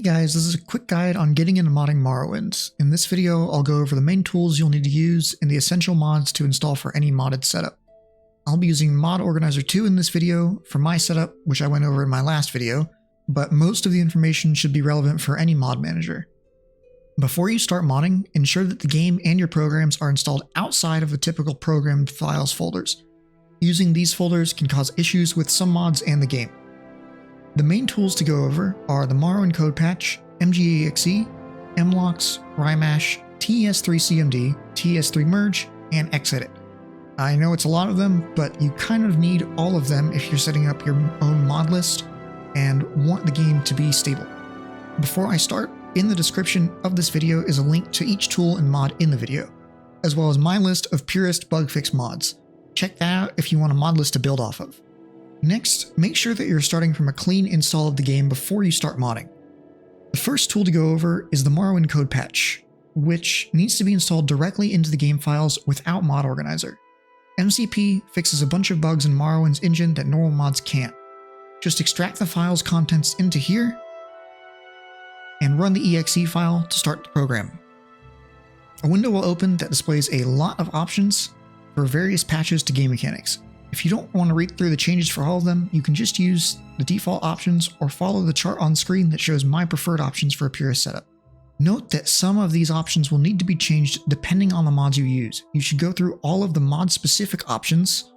guys, this is a quick guide on getting into modding Morrowind. In this video, I'll go over the main tools you'll need to use and the essential mods to install for any modded setup. I'll be using Mod Organizer 2 in this video for my setup, which I went over in my last video, but most of the information should be relevant for any mod manager. Before you start modding, ensure that the game and your programs are installed outside of the typical programmed files folders. Using these folders can cause issues with some mods and the game. The main tools to go over are the Morrowind code patch, MGEXE, mlocks, rymash, TES3CMD, TES3 merge, and xedit. I know it's a lot of them, but you kind of need all of them if you're setting up your own mod list and want the game to be stable. Before I start, in the description of this video is a link to each tool and mod in the video, as well as my list of purest bug fix mods. Check that out if you want a mod list to build off of. Next, make sure that you're starting from a clean install of the game before you start modding. The first tool to go over is the Morrowind code patch, which needs to be installed directly into the game files without Mod Organizer. MCP fixes a bunch of bugs in Morrowind's engine that normal mods can't. Just extract the file's contents into here and run the exe file to start the program. A window will open that displays a lot of options for various patches to game mechanics. If you don't want to read through the changes for all of them, you can just use the default options or follow the chart on screen that shows my preferred options for a purist setup. Note that some of these options will need to be changed depending on the mods you use. You should go through all of the mod-specific options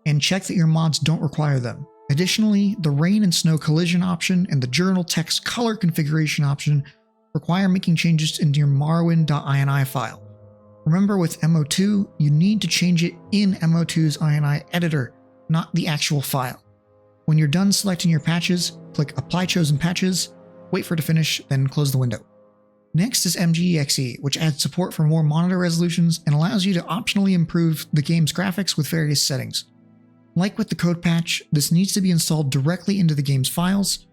and check that your mods don't require them. Additionally, the rain and snow collision option and the journal text color configuration option require making changes into your morrowind.ini file. Remember, with MO2, you need to change it in MO2's INI editor, not the actual file. When you're done selecting your patches, click Apply Chosen Patches, wait for it to finish, then close the window. Next is MGEXE, which adds support for more monitor resolutions and allows you to optionally improve the game's graphics with various settings. Like with the code patch, this needs to be installed directly into the game's files,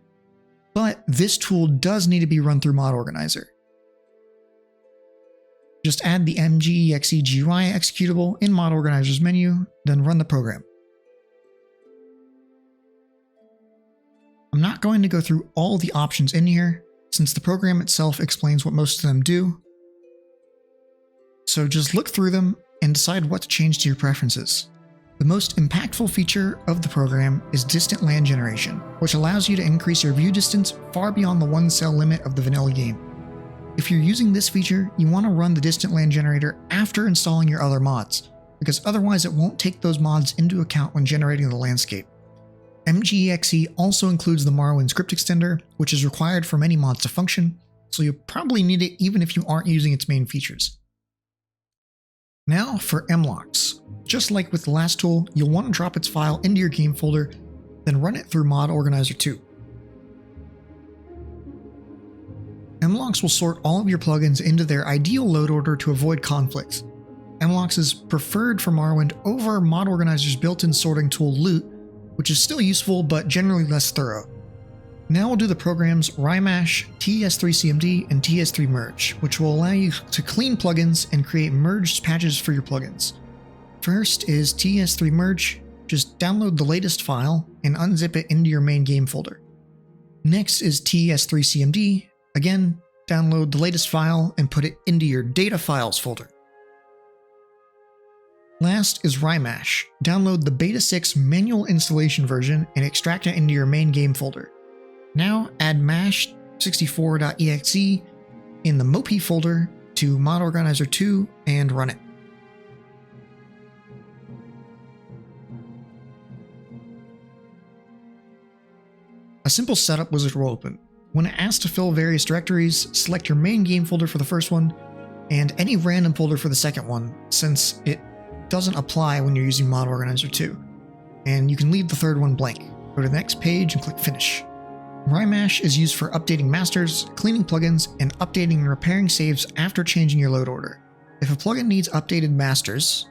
but this tool does need to be run through Mod Organizer. Just add the MGEXE GUI executable in Mod Organizer's menu, then run the program. I'm not going to go through all the options in here, since the program itself explains what most of them do. So just look through them and decide what to change to your preferences. The most impactful feature of the program is distant land generation, which allows you to increase your view distance far beyond the 1 cell limit of the vanilla game. If you're using this feature, you want to run the distant land generator after installing your other mods, because otherwise it won't take those mods into account when generating the landscape. MGEXE also includes the Morrowind script extender, which is required for many mods to function, so you'll probably need it even if you aren't using its main features. Now for mlocks. Just like with the last tool, you'll want to drop its file into your game folder, then run it through Mod Organizer 2. Mlocks will sort all of your plugins into their ideal load order to avoid conflicts. Mlocks is preferred for Morrowind over Mod Organizer's built-in sorting tool Loot, which is still useful but generally less thorough. Now we'll do the programs rymash, TES3CMD, and TES3 merge, which will allow you to clean plugins and create merged patches for your plugins. First is TES3 merge. Just download the latest file and unzip it into your main game folder. Next is TES3CMD. Again, download the latest file and put it into your data files folder. Last is rymash. Download the beta 6 manual installation version and extract it into your main game folder. Now add mash64.exe in the mop folder to Mod Organizer 2 and run it. A simple setup wizard will open. When asked to fill various directories, select your main game folder for the first one, and any random folder for the second one, since it doesn't apply when you're using Mod Organizer 2. And you can leave the third one blank. Go to the next page and click Finish. Rymash is used for updating masters, cleaning plugins, and updating and repairing saves after changing your load order. If a plugin needs updated masters,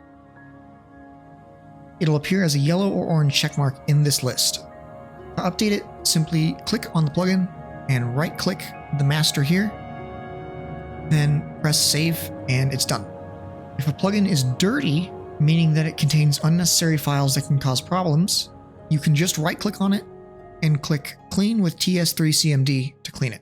it'll appear as a yellow or orange checkmark in this list. To update it, simply click on the plugin and right-click the master here, then press Save, and it's done. If a plugin is dirty, meaning that it contains unnecessary files that can cause problems, you can just right-click on it and click Clean with TES3CMD to clean it.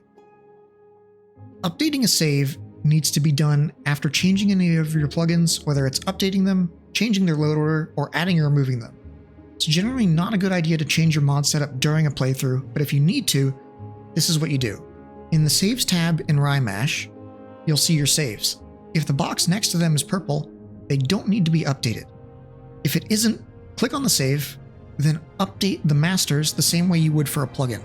Updating a save needs to be done after changing any of your plugins, whether it's updating them, changing their load order, or adding or removing them. It's generally not a good idea to change your mod setup during a playthrough, but if you need to, this is what you do. In the Saves tab in RyMash, you'll see your saves. If the box next to them is purple, they don't need to be updated. If it isn't, click on the save, then update the masters the same way you would for a plugin.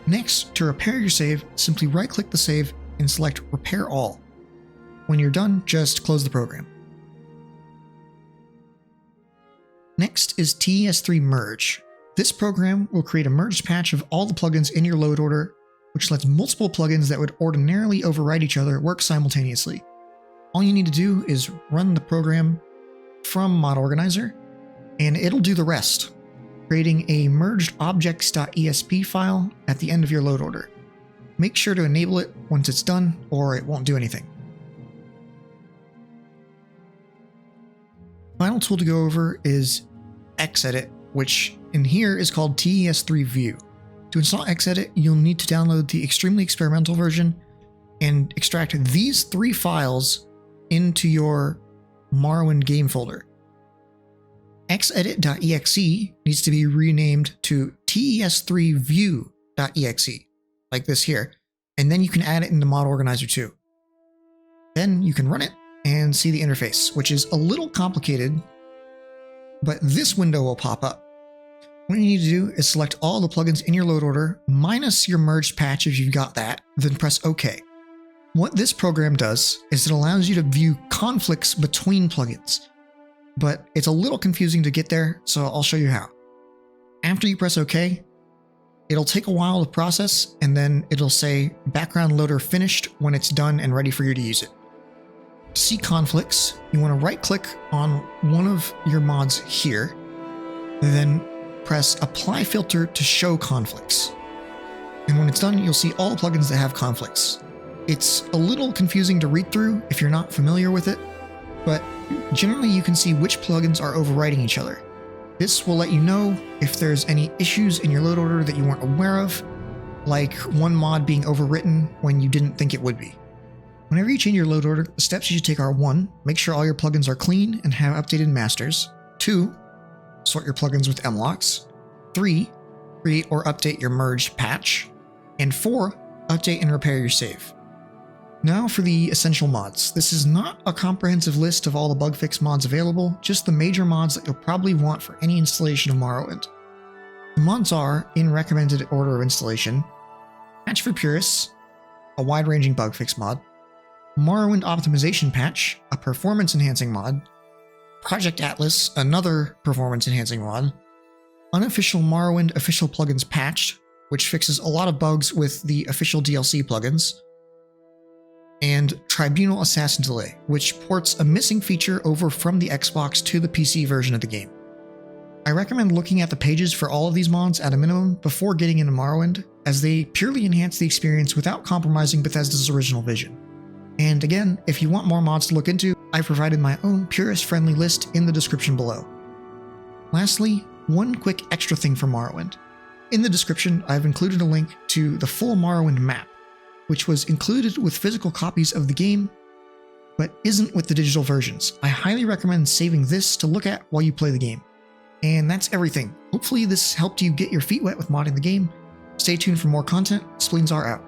Next, to repair your save, simply right-click the save and select Repair All. When you're done, just close the program. Next is TES3 Merge. This program will create a merged patch of all the plugins in your load order, which lets multiple plugins that would ordinarily overwrite each other work simultaneously. All you need to do is run the program from Mod Organizer, and it'll do the rest, creating a merged objects.esp file at the end of your load order. Make sure to enable it once it's done, or it won't do anything. Final tool to go over is Xedit, which in here is called TES3 View. To install Xedit, you'll need to download the extremely experimental version and extract these 3 files into your Morrowind game folder. Xedit.exe needs to be renamed to TES3View.exe, like this here, and then you can add it into Mod Organizer too. Then you can run it and see the interface, which is a little complicated, but this window will pop up. What you need to do is select all the plugins in your load order, minus your merged patch if you've got that, then press OK. What this program does is it allows you to view conflicts between plugins, but it's a little confusing to get there, so I'll show you how. After you press OK, it'll take a while to process, and then it'll say background loader finished when it's done and ready for you to use it. To see conflicts, you want to right-click on one of your mods here, then press Apply Filter to show conflicts. And when it's done, you'll see all the plugins that have conflicts. It's a little confusing to read through if you're not familiar with it, but generally you can see which plugins are overwriting each other. This will let you know if there's any issues in your load order that you weren't aware of, like one mod being overwritten when you didn't think it would be. Whenever you change your load order, the steps you should take are 1. Make sure all your plugins are clean and have updated masters. 2. Sort your plugins with mlocks. 3. Create or update your merged patch. And 4. Update and repair your save. Now for the essential mods. This is not a comprehensive list of all the bug fix mods available, just the major mods that you'll probably want for any installation of Morrowind. The mods are, in recommended order of installation, Patch for Purists, a wide-ranging bug fix mod, Morrowind Optimization Patch, a performance-enhancing mod, Project Atlas, another performance-enhancing mod, Unofficial Morrowind Official Plugins Patched, which fixes a lot of bugs with the official DLC plugins, and Tribunal Assassin Delay, which ports a missing feature over from the Xbox to the PC version of the game. I recommend looking at the pages for all of these mods at a minimum before getting into Morrowind, as they purely enhance the experience without compromising Bethesda's original vision. And again, if you want more mods to look into, I provided my own purist-friendly list in the description below. Lastly, one quick extra thing for Morrowind. In the description, I've included a link to the full Morrowind map, which was included with physical copies of the game, but isn't with the digital versions. I highly recommend saving this to look at while you play the game. And that's everything. Hopefully this helped you get your feet wet with modding the game. Stay tuned for more content. Spleens are out.